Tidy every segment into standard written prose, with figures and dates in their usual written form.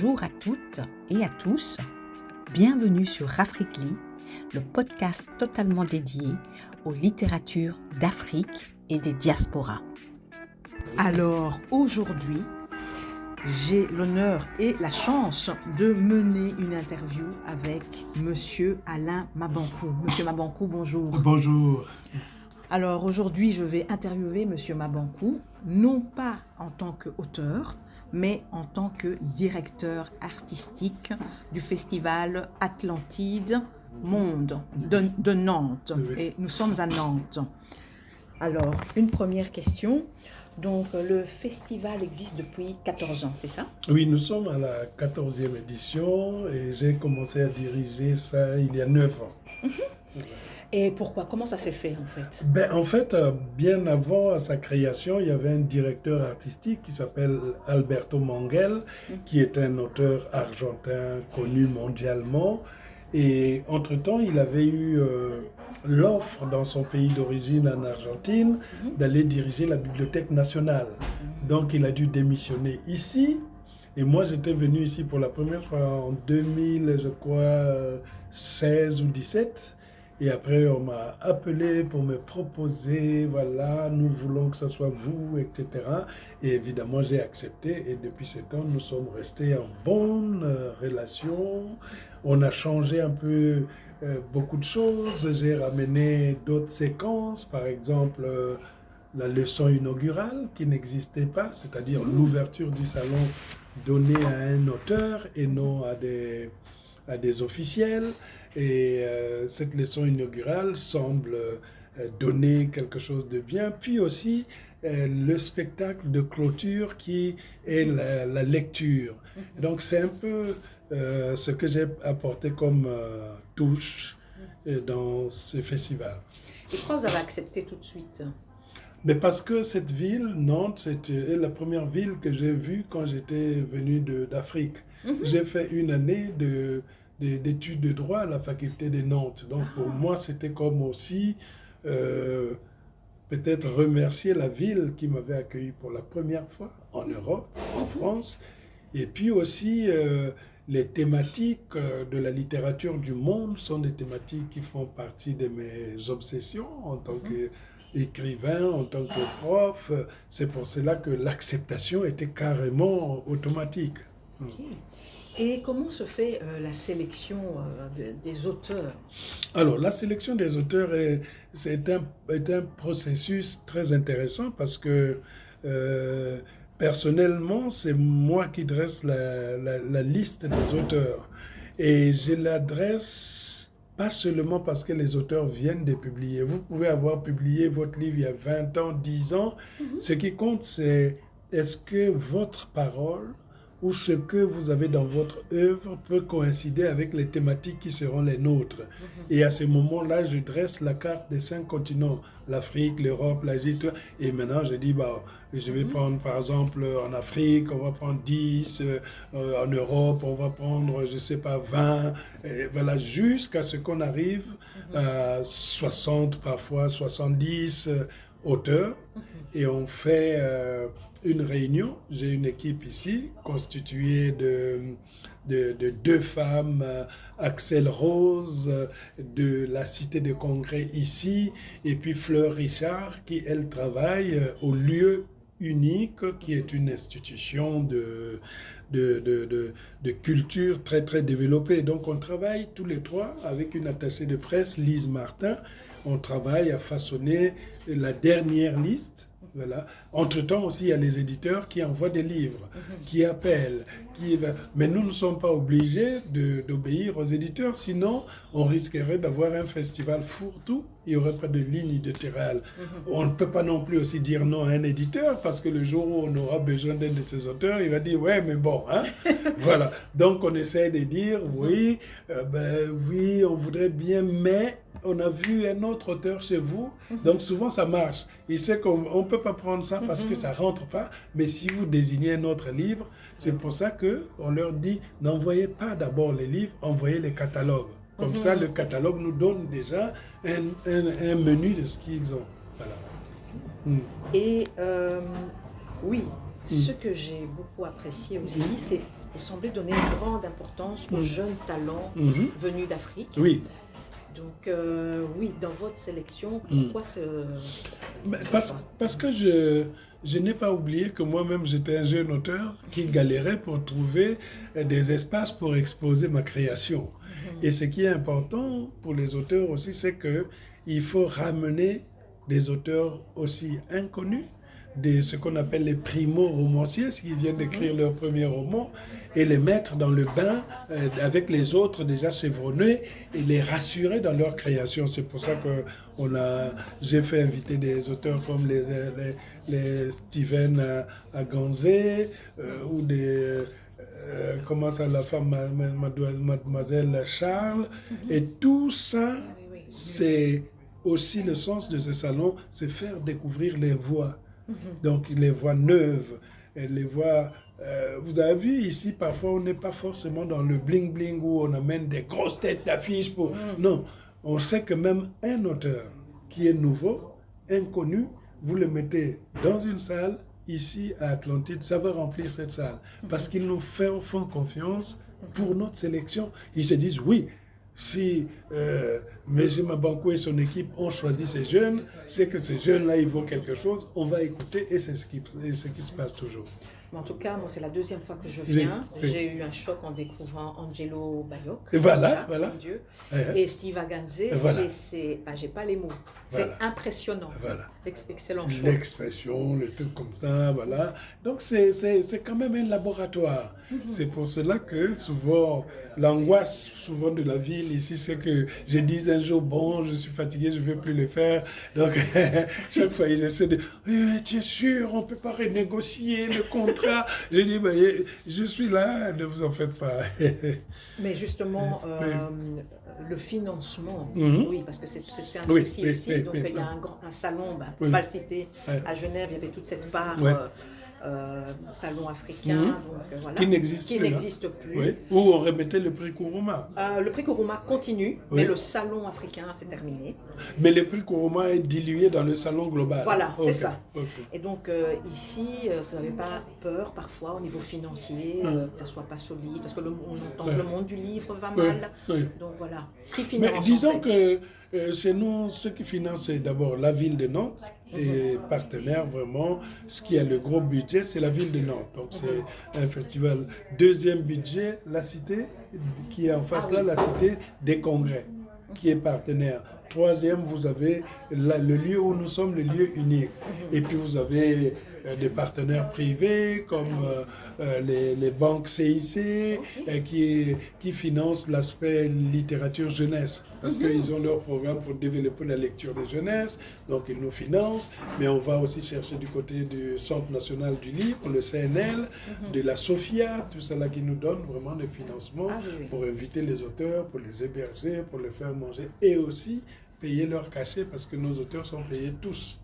Bonjour à toutes et à tous. Bienvenue sur Africly, le podcast totalement dédié aux littératures d'Afrique et des diasporas. Alors aujourd'hui, j'ai l'honneur et la chance de mener une interview avec Monsieur Alain Mabankou. Monsieur Mabankou, bonjour. Bonjour. Alors aujourd'hui, je vais interviewer Monsieur Mabankou, non pas en tant qu'auteur, mais en tant que directeur artistique du festival Atlantide Monde de Nantes. Oui. Et nous sommes à Nantes. Alors, une première question. Donc, le festival existe depuis 14 ans, c'est ça? Oui, nous sommes à la 14e édition et j'ai commencé à diriger ça il y a 9 ans. Et pourquoi? Comment ça s'est fait en fait? En fait, bien avant sa création, il y avait un directeur artistique qui s'appelle Alberto Manguel, qui est un auteur argentin connu mondialement. Et entre-temps, il avait eu l'offre dans son pays d'origine en Argentine d'aller diriger la Bibliothèque nationale. Donc, il a dû démissionner ici. Et moi, j'étais venu ici pour la première fois en 2000, je crois, 16 ou 17. Et après, on m'a appelé pour me proposer, voilà, nous voulons que ce soit vous, etc. Et évidemment, j'ai accepté. Et depuis ce temps, nous sommes restés en bonne relation. On a changé un peu beaucoup de choses. J'ai ramené d'autres séquences, par exemple, la leçon inaugurale qui n'existait pas, c'est-à-dire l'ouverture du salon donnée à un auteur et non à des officiels. Et cette leçon inaugurale semble donner quelque chose de bien. Puis aussi le spectacle de clôture qui est la lecture. Donc c'est un peu ce que j'ai apporté comme touche dans ce festival. Et pourquoi vous avez accepté tout de suite? Mais parce que cette ville, Nantes, c'était la première ville que j'ai vue quand j'étais venu d'Afrique. J'ai fait une année d'études de droit à la faculté de Nantes. Donc pour moi, c'était comme aussi peut-être remercier la ville qui m'avait accueilli pour la première fois en Europe, en France. Et puis aussi, les thématiques de la littérature du monde sont des thématiques qui font partie de mes obsessions en tant qu'écrivain, en tant que prof. C'est pour cela que l'acceptation était carrément automatique. Okay. Et comment se fait la sélection des auteurs? Alors, la sélection des auteurs est un processus très intéressant parce que personnellement, c'est moi qui dresse la liste des auteurs. Et je la dresse pas seulement parce que les auteurs viennent de publier. Vous pouvez avoir publié votre livre il y a 20 ans, 10 ans. Ce qui compte, c'est est-ce que votre parole ou ce que vous avez dans votre œuvre peut coïncider avec les thématiques qui seront les nôtres. Et à ce moment-là, je dresse la carte des 5 continents, l'Afrique, l'Europe, l'Asie, et maintenant je dis, je vais prendre par exemple en Afrique, on va prendre 10, en Europe, on va prendre, je sais pas, 20, et voilà, jusqu'à ce qu'on arrive à 60, parfois 70 auteurs, et on fait une réunion. J'ai une équipe ici constituée de 2 femmes, Axel Rose de la Cité de Congrès ici, et puis Fleur Richard qui, elle, travaille au lieu unique qui est une institution de culture très très développée. Donc on travaille tous les 3 avec une attachée de presse, Lise Martin. On travaille à façonner la dernière liste. Voilà. Entre-temps aussi, il y a les éditeurs qui envoient des livres, qui appellent. Mais nous ne sommes pas obligés d'obéir aux éditeurs, sinon on risquerait d'avoir un festival fourre-tout, il n'y aurait pas de ligne éditoriale. On ne peut pas non plus aussi dire non à un éditeur, parce que le jour où on aura besoin d'un de ses auteurs, il va dire « ouais, mais bon, hein ». Voilà. Donc on essaie de dire « oui, oui, on voudrait bien, mais… » on a vu un autre auteur chez vous, donc souvent ça marche. Il sait qu'on ne peut pas prendre ça parce que ça ne rentre pas, mais si vous désignez un autre livre, c'est pour ça qu'on leur dit, n'envoyez pas d'abord les livres, envoyez les catalogues. Comme ça, le catalogue nous donne déjà un menu de ce qu'ils ont. Voilà. Et oui, ce que j'ai beaucoup apprécié aussi, c'est Vous semblez donner une grande importance aux jeunes talents venus d'Afrique. Oui. Donc, oui, dans votre sélection, pourquoi Parce que je n'ai pas oublié que moi-même, j'étais un jeune auteur qui galérait pour trouver des espaces pour exposer ma création. Et ce qui est important pour les auteurs aussi, c'est qu'il faut ramener des auteurs aussi inconnus, ce qu'on appelle les primo-romanciers, ceux qui viennent d'écrire leur premier roman, et les mettre dans le bain avec les autres déjà chevronnés et les rassurer dans leur création. C'est pour ça que j'ai fait inviter des auteurs comme les Steven Aganzé ou des... comment ça, la femme, mademoiselle Charles. Et tout ça, c'est aussi le sens de ce salon, c'est faire découvrir les voix. Donc les voix neuves, les voix... vous avez vu ici, parfois on n'est pas forcément dans le bling-bling où on amène des grosses têtes d'affiches pour... Non, on sait que même un auteur qui est nouveau, inconnu, vous le mettez dans une salle, ici à Atlantide, ça va remplir cette salle. Parce qu'ils nous font confiance pour notre sélection. Ils se disent, oui, si M. Mabankou et son équipe ont choisi ces jeunes, c'est que ces jeunes-là, ils vaut quelque chose, on va écouter et c'est ce qui se passe toujours. En tout cas, moi, c'est la deuxième fois que je viens. J'ai eu un choc en découvrant Angelo Bayok. Et voilà. Mon Dieu. Et Steve Aganzé, j'ai pas les mots. C'est impressionnant. Voilà. Excellent choix. L'expression, le truc comme ça, voilà. Donc, c'est quand même un laboratoire. C'est pour cela que souvent, l'angoisse souvent de la ville ici, c'est que je dis un jour, bon, je suis fatigué, je ne veux plus le faire. Donc, chaque fois, j'essaie de, tu es sûr, on ne peut pas renégocier le contrat. Je dis, je suis là, ne vous en faites pas. Mais justement, le financement, oui, parce que c'est un souci aussi. Donc, il y a un salon, on va le citer, à Genève, il y avait toute cette part... salon africain, donc, voilà, qui n'existe plus. Oui. Où on remettait le prix Kourouma. Le prix Kourouma continue, mais le salon africain, c'est terminé. Mais le prix Kourouma est dilué dans le salon global. Voilà, c'est ça. Et donc ici, vous n'avez pas peur parfois au niveau financier, que ça ne soit pas solide, parce que on entend que le monde du livre va mal. Donc voilà, qui finance? Mais disons que chez nous, ce qui finance, c'est d'abord la ville de Nantes et partenaire vraiment. Ce qui a le gros budget, c'est la ville de Nantes. Donc c'est un festival. Deuxième budget, la cité, qui est en face là, la cité des congrès, qui est partenaire. Troisième, vous avez le lieu où nous sommes, le lieu unique. Et puis vous avez des partenaires privés comme les banques CIC qui financent l'aspect littérature jeunesse. Parce qu'ils ont leur programme pour développer la lecture des jeunesses. Donc ils nous financent. Mais on va aussi chercher du côté du Centre national du livre, le CNL, de la SOFIA, tout ça là qui nous donne vraiment des financements pour inviter les auteurs, pour les héberger, pour les faire manger et aussi payer leur cachet parce que nos auteurs sont payés tous.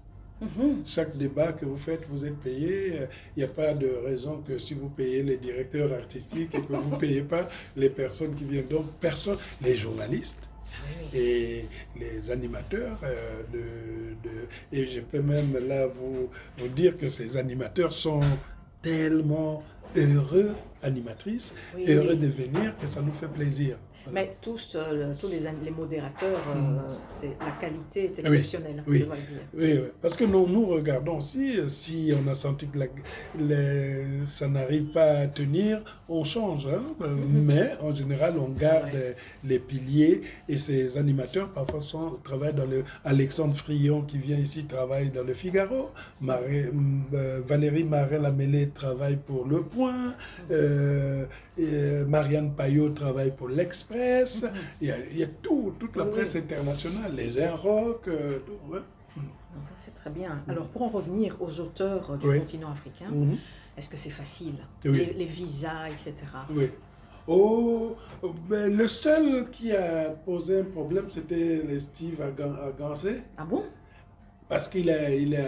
Chaque débat que vous faites, vous êtes payé. Il n'y a pas de raison que si vous payez les directeurs artistiques et que vous ne payez pas les personnes qui viennent. Donc, les journalistes et les animateurs. Et je peux même là vous dire que ces animateurs sont tellement heureux, animatrices, heureux de venir que ça nous fait plaisir. Mais tous les modérateurs, la qualité est exceptionnelle, je dois le dire. Oui, parce que nous regardons aussi, si on a senti que ça n'arrive pas à tenir, on change. Mais en général, on garde les piliers et ces animateurs parfois travaillent dans Alexandre Frion qui vient ici travaille dans le Figaro, Valérie Marin-Lamellé travaille pour Le Point, Marianne Payot travaille pour l'Express. Il y a toute la presse internationale, les Inrock. Ça, c'est très bien. Alors, pour en revenir aux auteurs du continent africain, est-ce que c'est facile? Les visas, etc. Oui. Le seul qui a posé un problème, c'était Steve Aganzé. Ah bon? Parce qu'il est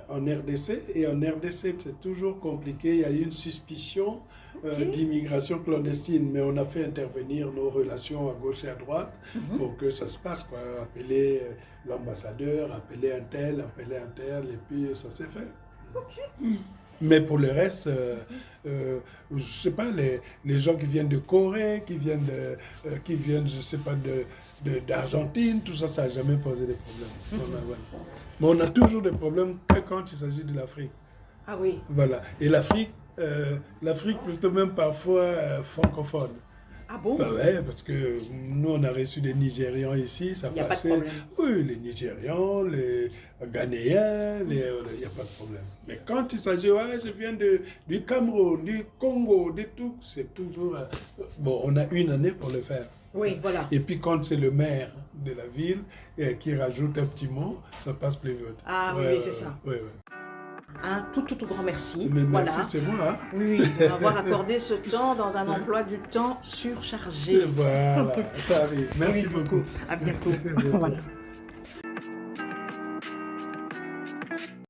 en RDC, et en RDC, c'est toujours compliqué. Il y a eu une suspicion d'immigration clandestine, mais on a fait intervenir nos relations à gauche et à droite pour que ça se passe, quoi. Appeler l'ambassadeur, appeler un tel, et puis ça s'est fait. Mais pour le reste, je sais pas, les gens qui viennent de Corée, qui viennent, je sais pas, d'Argentine, tout ça, ça n'a jamais posé de problème. Voilà. Mais on a toujours des problèmes que quand il s'agit de l'Afrique. Ah oui. Voilà. Et l'Afrique plutôt même parfois francophone. Ah bon? Bah ouais, parce que nous, on a reçu des Nigérians ici, ça Il n'y a pas de passait. problème. Oui, les Nigérians, les Ghanéens, il n'y a pas de problème. Mais quand il s'agit, ouais, je viens du Cameroun, du Congo, du tout, c'est toujours. Bon, on a une année pour le faire. Oui, voilà. Et puis quand c'est le maire de la ville qui rajoute un petit mot, ça passe plus vite. Ah oui, c'est ça. Oui. Un tout grand merci. Mais merci, Voilà. c'est moi. Hein? Oui, de m'avoir accordé ce temps dans un emploi du temps surchargé. Et voilà, ça arrive. Merci beaucoup. À bientôt. Voilà.